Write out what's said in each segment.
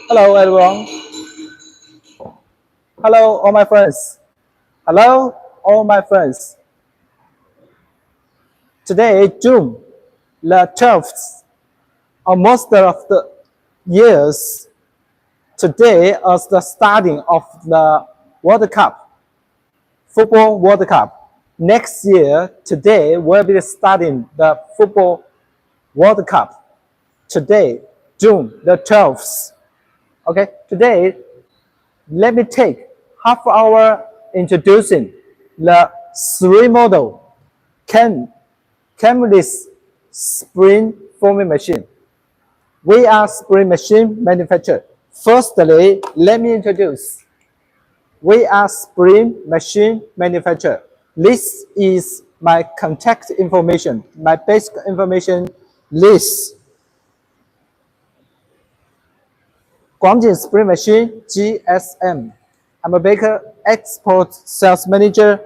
Hello, everyone. Hello, all my friends. Hello, all my friends. Today, June the 12th, almost of the years. Today is the starting of the World Cup, Football World Cup. Next year, today will be starting the Football World Cup. Today, June the 12th. Okay, today, let me take half hour introducing the three model camless spring forming machine. We are spring machine manufacturer. Firstly, let me introduce. We are spring machine manufacturer. This is my contact information, my basic information list. Guangdong Spring Machine, GSM. I'm a baker, export sales manager,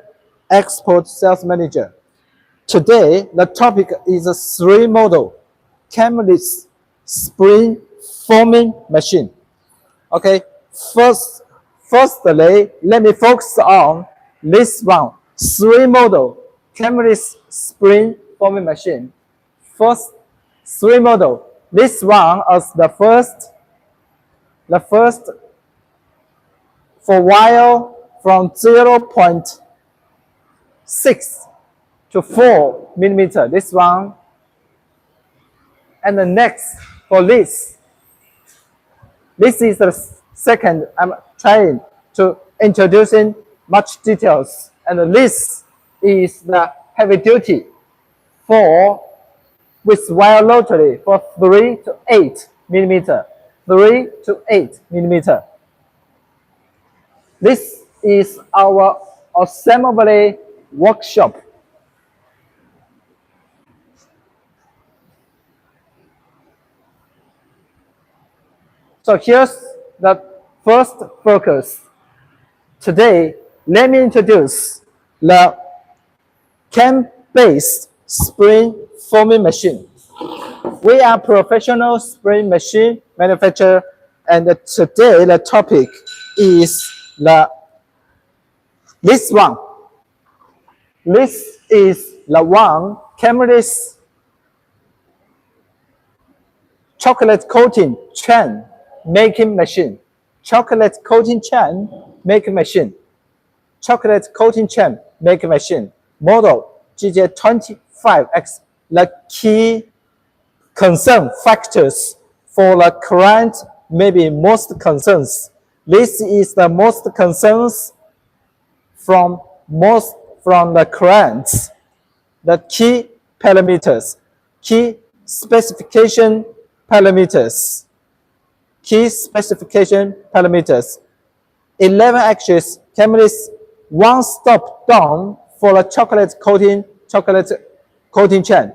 Today, the topic is a three model camless spring forming machine. Okay, firstly, let me focus on this one, three model camless spring forming machine. First, three model. This one is the first for while from 0.6 to 4 millimeter. This one, and the next for this is the second. I'm trying to introducing much details, and this is the heavy duty for with wire rotary for 3 to 8 millimeter. 3 to 8 millimeter. This is our assembly workshop. So here's the first focus. Today, let me introduce the cam-based spring forming machine. We are professional spring machine manufacturer, and today the topic is this one. This is the one camless chocolate coating chain making machine. Chocolate coating chain making machine. Chocolate coating chain making machine. Model GJ25X. The key concern factors for the client maybe most concerns. This is the most concerns from the clients. The key parameters, key specification parameters. 11 axis camless one-stop down for the chocolate coating chain.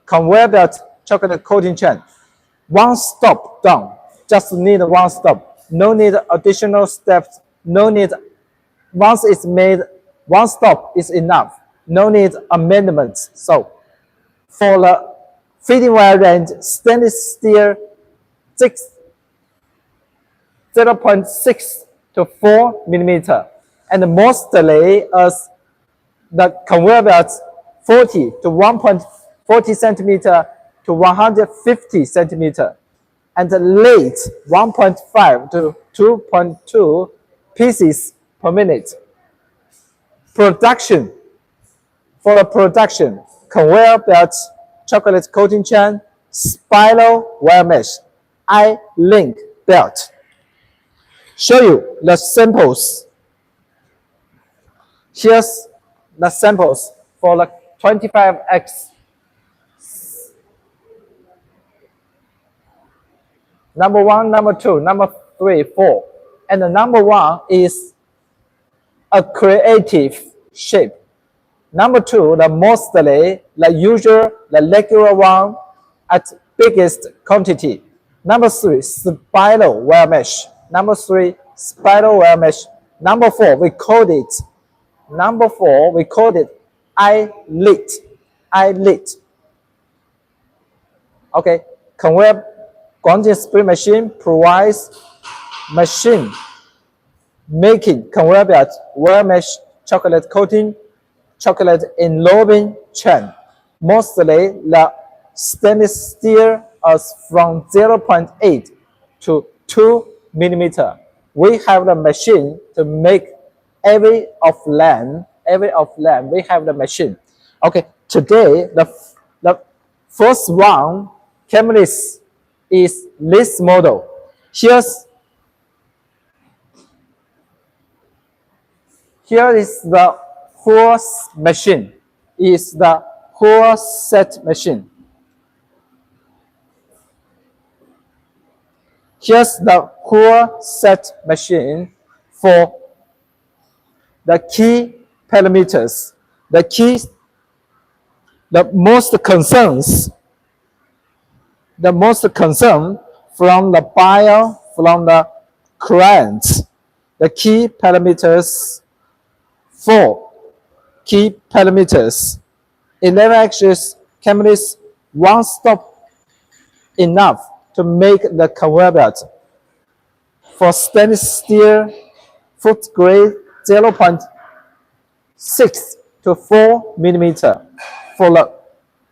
Conveyor belt chocolate coating chain. One stop down. Just need one stop. No need additional steps. No need. Once it's made, one stop is enough. No need amendments. So, for the feeding wire range, stainless steel 0.6 to 4 millimeter, and mostly as the conveyor belt 40 to 1.40 centimeter to 150 centimeter, and the late 1.5 to 2.2 pieces per minute. Production. For the production, conveyor belt, chocolate coating chain, spiral wire mesh, I-link belt. Show you the samples. Here's the samples for the 25X. Number 1, number 2, number 3, 4. And the number 1 is a creative shape. Number 2, the mostly, the usual, the regular one at biggest quantity. Number 3, spiral wire mesh. Number 3, spiral wire mesh. Number 4, we called it I-lit. Okay, conveyor Guangdong spring machine provides machine making conveyor belt wire mesh chocolate coating chocolate enveloping chain. Mostly the stainless steel is from 0.8 to 2 millimeter. We have the machine to make every of them. We have the machine. Okay, today the first one, camless, is this model. Here is the horse machine. Is the horse set machine. Here's the horse set machine for the key parameters. The most concern from the buyer, from the client, the key parameters, 11 axis camless, one stop enough to make the conveyor belt. For stainless steel, food grade 0.6 to 4 millimeter. For the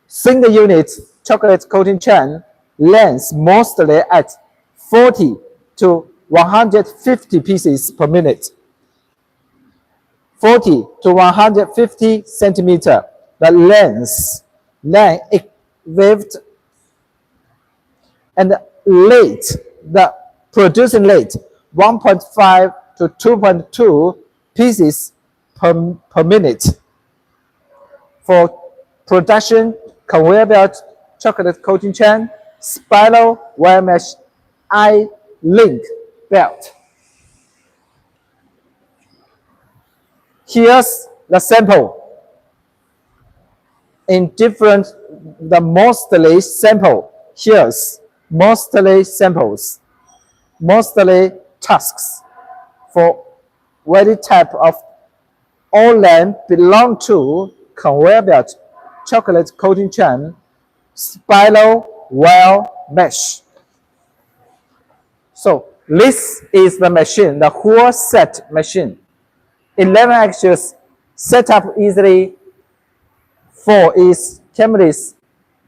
single unit chocolate coating chain, length mostly at 40 to 150 pieces per minute. 40 to 150 centimeter. The length waved and the rate, the producing rate 1.5 to 2.2 pieces per minute. For production conveyor belt chocolate coating chain, spiral wire mesh I-link belt. Here's the sample. In different, the mostly sample. Here's mostly samples, mostly tasks for very type of all land belong to conveyor belt chocolate coating chain, spiral wire mesh. So this is the machine, the whole set machine. 11 axis set up easily. 4 is camless.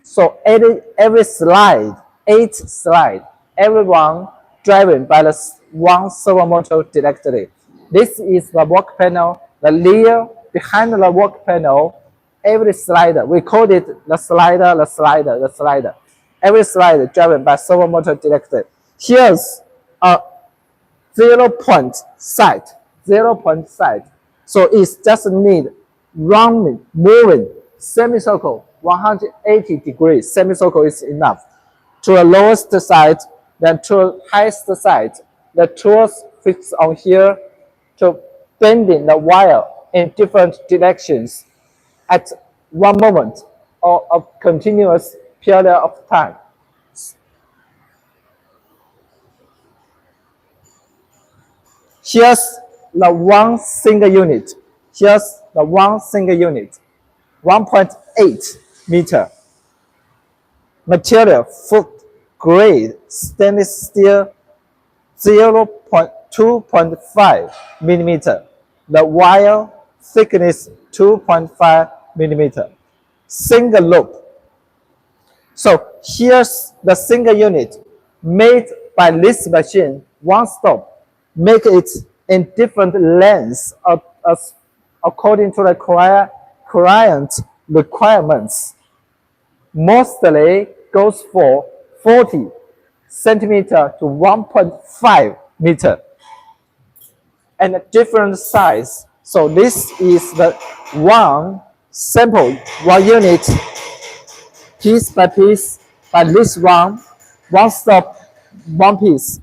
So every slide, 8 slide, everyone driven by the one servo motor directly. This is the work panel, the rear behind the work panel. Every slider, we call it the slider. Every slider driven by servo motor directly. Here's a 0-point sight. So it just need rounding, moving, semicircle, 180 degrees. Semicircle is enough. To the lowest side, then to the highest side. The tools fixed on here to bending the wire in different directions at one moment or a continuous period of time. Here's the one single unit. 1.8 meter. Material, food grade, stainless steel, 2.5 millimeter. The wire thickness 2.5 millimeter. Single loop. So here's the single unit made by this machine, one stop. Make it in different lengths according to the client requirements. Mostly goes for 40 centimeter to 1.5 meter and a different size. So this is the one sample, one unit, piece by piece, by this one stop, one piece,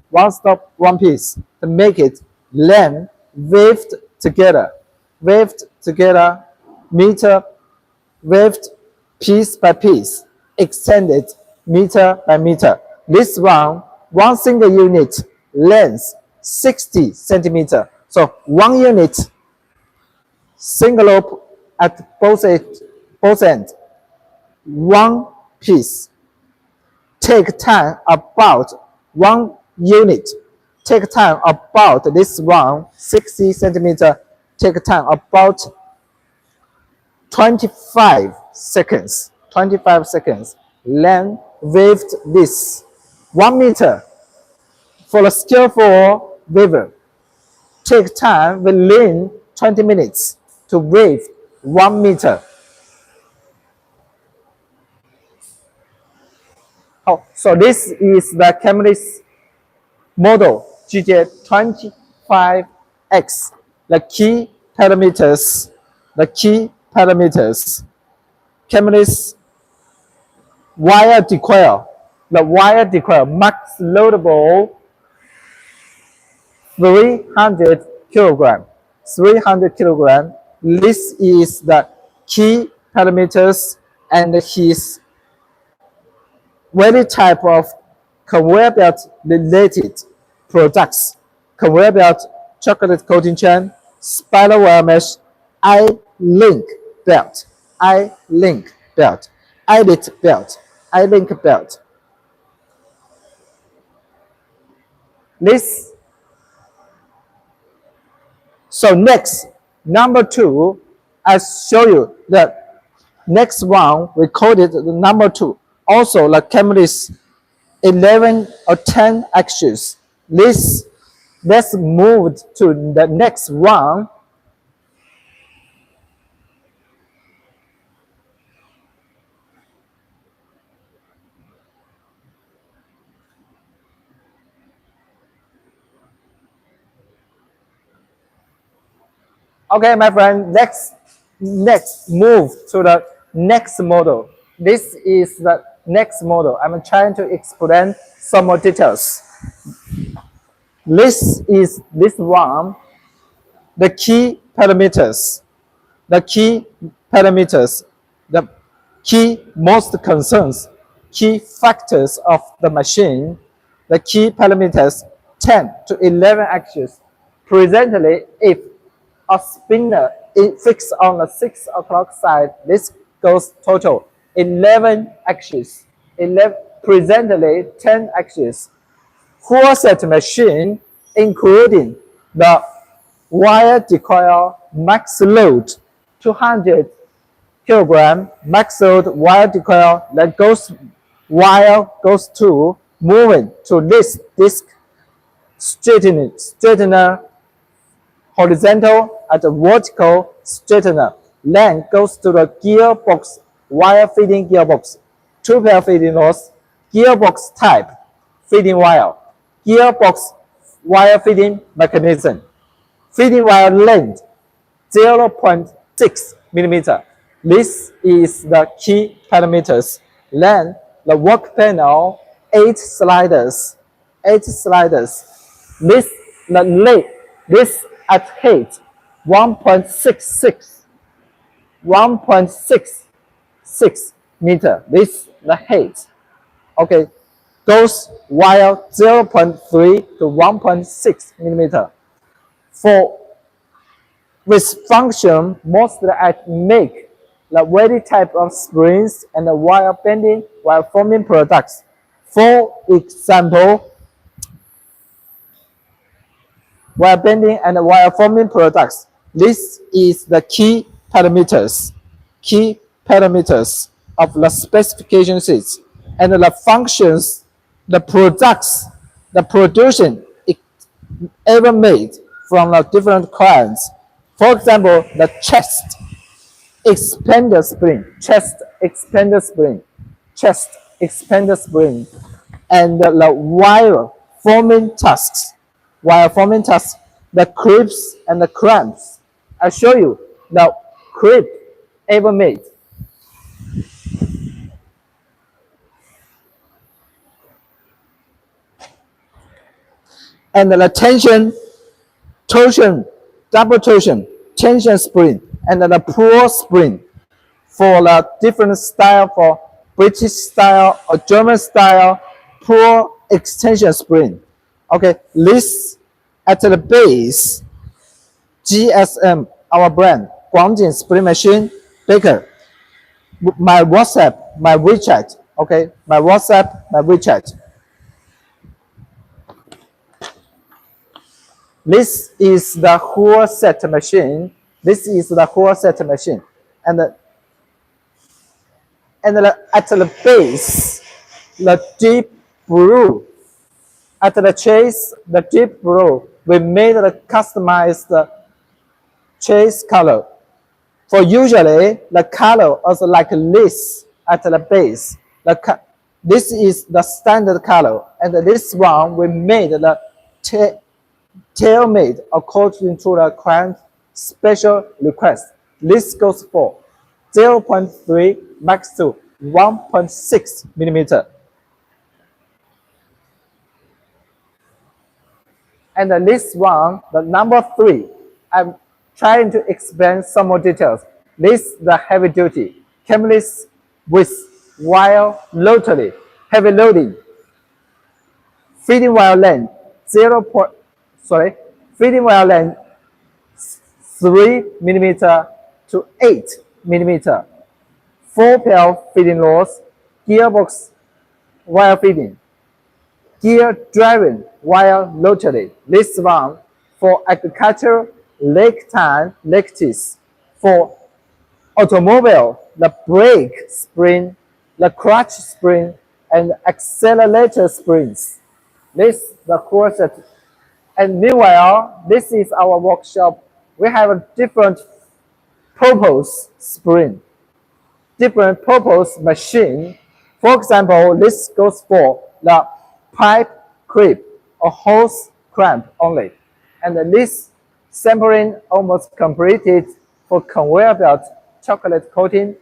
to make it length waved together, meter, waved piece by piece, extended meter by meter. This one single unit, length 60 centimeter. So one unit, single loop at both ends, one piece. Take time about 1 unit. take time about this one, 60 centimeter, take time about 25 seconds. 25 seconds. Then waved this 1 meter for a skillful waver. Take time within 20 minutes to wave 1 meter. Oh, so this is the camless model GJ25X. The key parameters, camless wire decoil, the wire decoil max loadable 300 kilogram. 300 kilogram. This is the key parameters and his very type of conveyor belt related products. Conveyor belt, chocolate coating chain, spiral wire mesh, I-link belt, I-link belt, I-link belt, I-link belt. This. So next, number 2, I show you the next one. We call it the number 2. Also, the camless 11 or 10 axis. Let's move to the next one. Okay, my friend, next move to the next model. This is the next model. I'm trying to explain some more details. This is this one, the key parameters, the key most concerns, key factors of the machine, the key parameters 10 to 11 axes. Presently, if a spinner is fixed on the 6 o'clock side, this goes total 11 axes. Presently 10 axes. Full set machine, including the wire decoil max load 200 kilogram max load wire decoil that goes to moving to this disc straightener horizontal at the vertical straightener, then goes to the gearbox wire feeding gearbox, 2-pair feeding rods, gearbox type feeding wire, gearbox wire feeding mechanism, feeding wire length 0.6 millimeter. This is the key parameters. Then the work panel 8 sliders. This at height 1.66 meter. This the height. Okay, goes wire 0.3 to 1.6 millimeter. With function, mostly I make the very type of springs and the wire bending while forming products. For example, wire bending and wire forming products. This is the key parameters of the specification sheets and the functions, the products, the production ever made from the different clients. For example, the chest expander spring, and the wire forming tasks, the clips and the clamps. I show you the clip ever made. And the tension, torsion, double torsion, tension spring, and the pull spring for the different style, for British style or German style, pull extension spring. Okay, this at the base, GSM, our brand, Guangjin spring machine, Baker. My WhatsApp, my WeChat. Okay, my WhatsApp, my WeChat. This is the whole set machine. This is the whole set machine. And at the base, the deep blue. At the chase, the deep blue, we made the customized chase color. For usually, the color is like this at the base. This is the standard color, and this one we made the tailor-made according to the client's special request. This goes for 0.3 max to 1.6 millimeter. And this one, the number 3, I'm trying to explain some more details. This is the heavy duty, camless with wire rotary, heavy loading. Feeding wire length feeding wire length 3 millimeter to 8 millimeter. 4 pair feeding rods, gearbox wire feeding, gear driven wire rotary. This one for agriculture, lake time, lactis. For automobile, the brake spring, the clutch spring, and accelerator springs. This the core set. And meanwhile, this is our workshop. We have a different purpose spring, different purpose machine. For example, this goes for the pipe clip or hose clamp only. And this sampling almost completed for conveyor belt chocolate coating,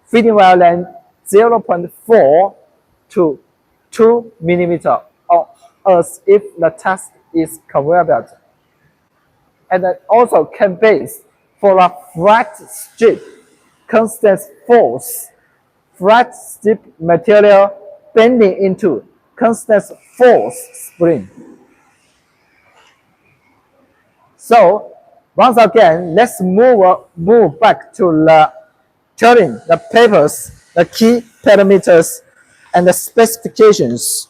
feeding wire length 0.4 to 2 millimeter, or as if the task is conveyor belt. And then also can base for a flat strip, constant force, flat strip material bending into constant force spring. So once again, let's move back to the telling the papers, the key parameters, and the specifications.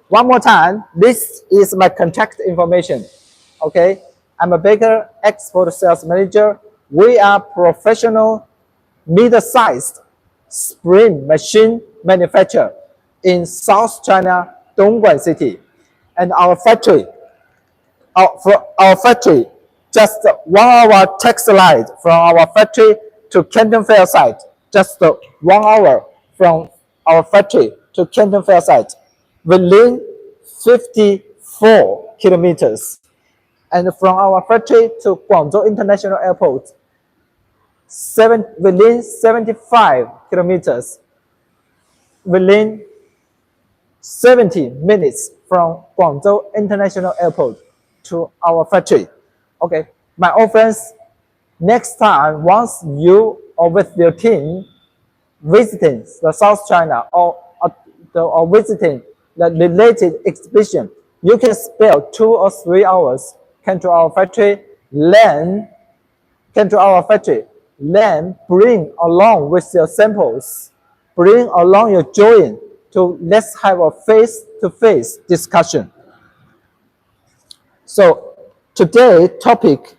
One more time, this is my contact information. Okay, I'm a Baker export sales manager. We are professional, mid-sized spring machine manufacturer in South China, Dongguan City, and our factory, just 1 hour taxi ride from our factory to Canton Fair site. Just 1 hour from our factory to Canton Fair site, within 54 kilometers. And from our factory to Guangzhou International Airport, within 75 kilometers, within 70 minutes from Guangzhou International Airport to our factory. Okay, my old friends, next time, once you or with your team visiting the South China or visiting the related exhibition, you can spare 2 or 3 hours, come to our factory, then bring along with your samples, bring along your joint to let's have a face-to-face discussion. So today topic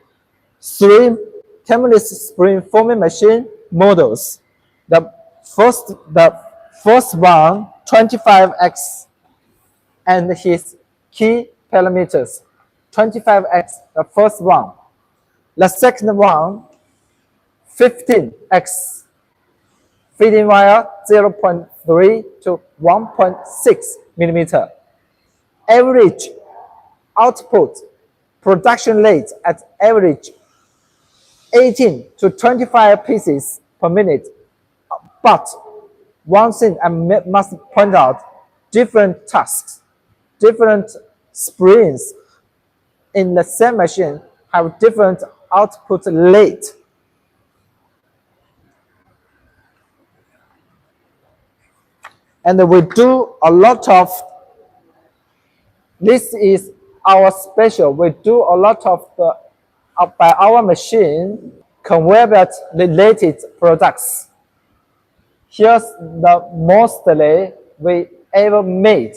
3 camless spring forming machine models. The first one 25x and his key parameters. 25x, the first one. The second one 15x, feeding wire 0.3 to 1.6 millimeter. Average output production rate at average 18 to 25 pieces per minute. But one thing I must point out, different tasks, different springs in the same machine have different output rate. And we do a lot of, this is our special, we do a lot of by our machine, conveyor belt related products. Here's the mostly we ever made.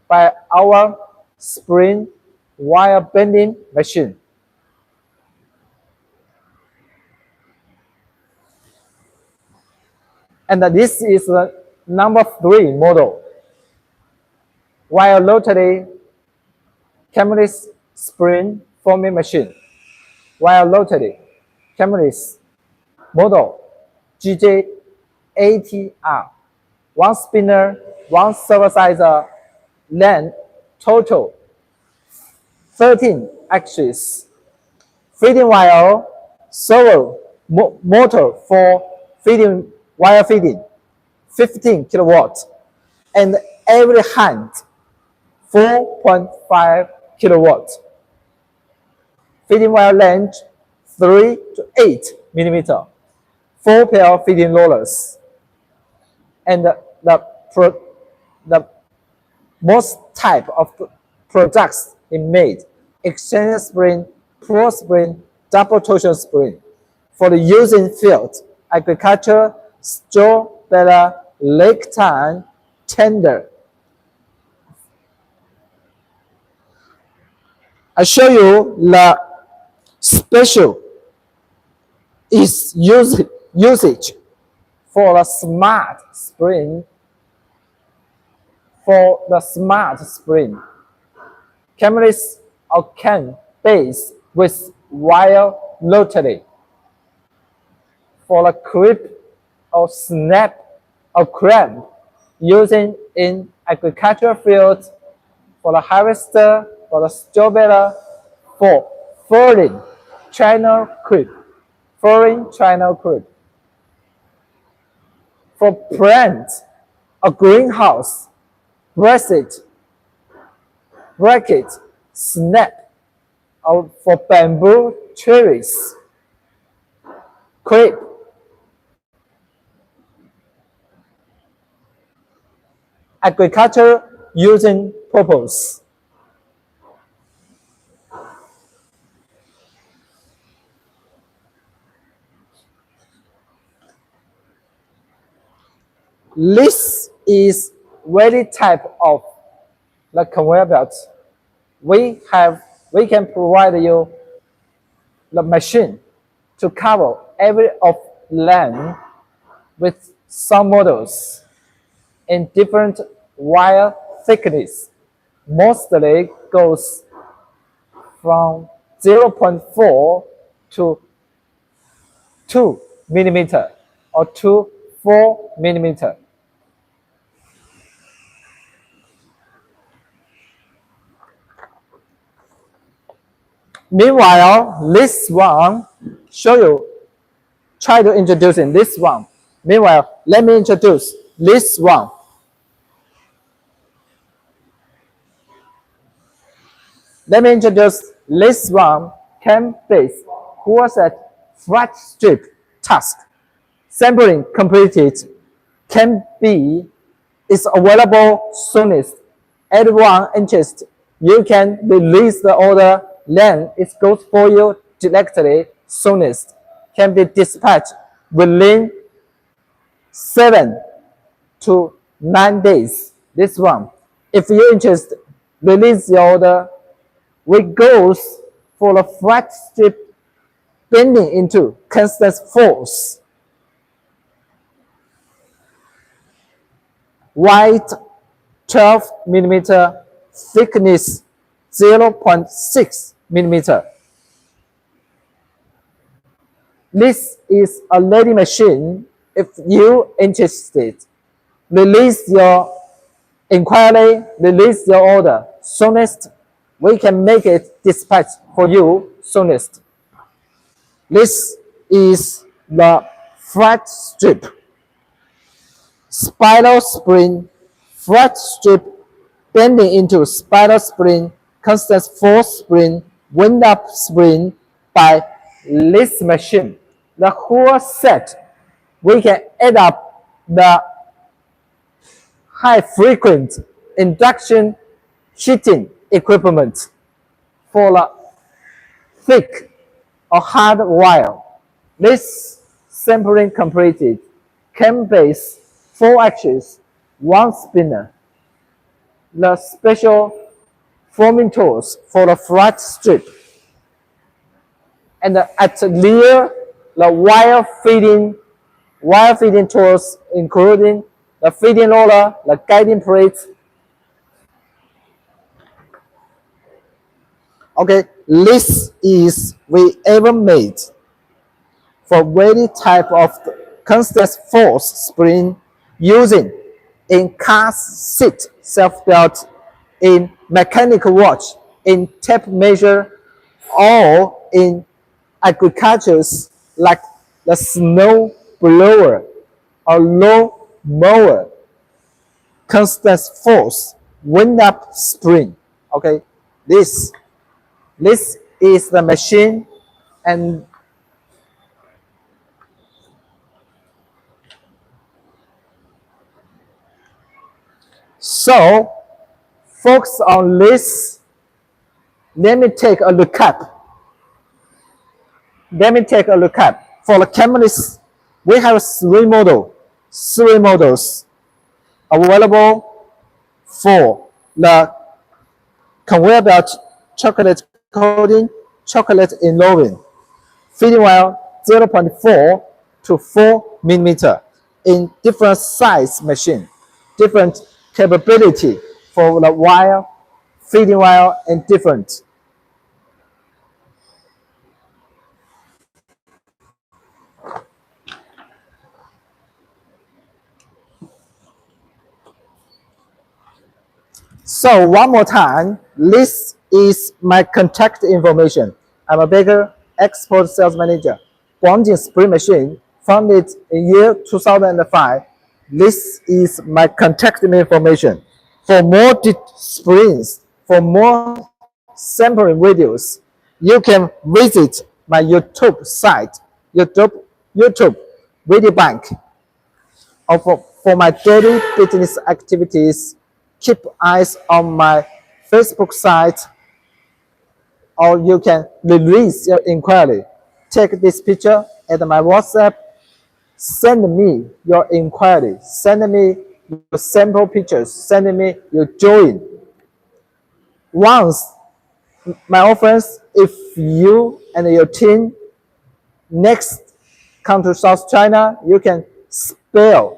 by our spring wire bending machine. And this is the number 3 model, wire rotary camless spring forming machine. Wire rotary camless model GJ80R. One spinner, one servo-sizer, length total 13 axes. Feeding wire, servo motor for feeding wire feeding, 15 kilowatts, and every hand 4.5 kilowatts. Feeding wire length 3 to 8 millimeter. 4 pair feeding rollers. And the most type of products it made: extension spring, pro spring, double torsion spring. For the use in field, agriculture, strawberry, lake time, tender. I show you the special usage for the smart spring. For the smart spring, camless or can base with wire rotary. For the clip or snap or clamp using in agricultural fields, for the harvester, for the strawberry, for foreign channel clip, for plant or greenhouse, bracket, snap, or for bamboo trees, clip. Agriculture using purpose. This is very type of the conveyor belt. We can provide you the machine to cover every of land with some models in different wire thickness. Mostly goes from 0.4 to 2 millimeter or to 4 millimeter. Meanwhile, this one try to introduce in this one. Meanwhile, let me introduce this one. Let me introduce this one, cam base, who was at flat strip task. Sampling completed. Cam B is available soonest. Anyone interested, you can release the order, then it goes for you directly soonest. Can be dispatched within 7 to 9 days. This one. If you're interested, release your order. We goes for the flat strip bending into constant force. White 12 millimeter, thickness 0.6 millimeter. This is a ready machine. If you interested, release your inquiry, release your order soonest. We can make it dispatch for you soonest. This is the flat strip, spiral spring, flat strip bending into spiral spring, constant force spring, wind up spring by this machine. The whole set, we can add up the high frequent induction heating equipment for the thick or hard wire. This sampling completed. Cam base, 4 axes, 1 spinner. the special forming tools for the flat strip. And at the rear, the wire feeding tools, including the feeding roller, the guiding plates. Okay, this is we ever made for very type of constant force spring using in car seat self-belt, in mechanical watch, in tape measure, or in agricultures like the snow blower or lawn mower. Constant force wind up spring. Okay, this is the machine, and so focus on this. Let me take a look at. Let me take a look at. For the camless, we have three models available for the conveyor belt chocolate coating, chocolate involving, feeding wire 0.4 to 4 millimeter in different size machine, different capability for the wire, feeding wire, and different. So one more time, this is my contact information. I'm a baker, export sales manager. Bonding spring machine, founded in year 2005. This is my contact information. For more springs, for more sampling videos, you can visit my YouTube site, YouTube video bank. For my daily business activities, keep eyes on my Facebook site, or you can release your inquiry. Take this picture at my WhatsApp, send me your inquiry, send me your sample pictures, send me your drawing. Once, my friends, if you and your team next come to South China, you can spare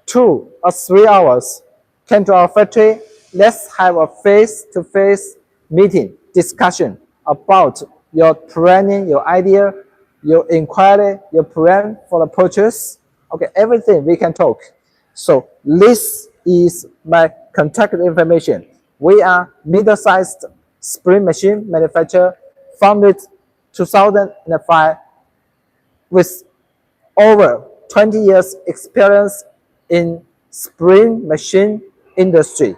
2 or 3 hours. Come to our factory. Let's have a face-to-face meeting, discussion about your planning, your idea, your inquiry, your plan for the purchase. Okay, everything we can talk. So this is my contact information. We are middle-sized spring machine manufacturer, founded 2005 with over 20 years experience in spring machine industry.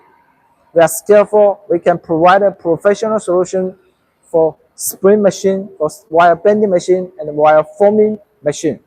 We are skillful. We can provide a professional solution for spring machine, for wire bending machine, and wire forming machine.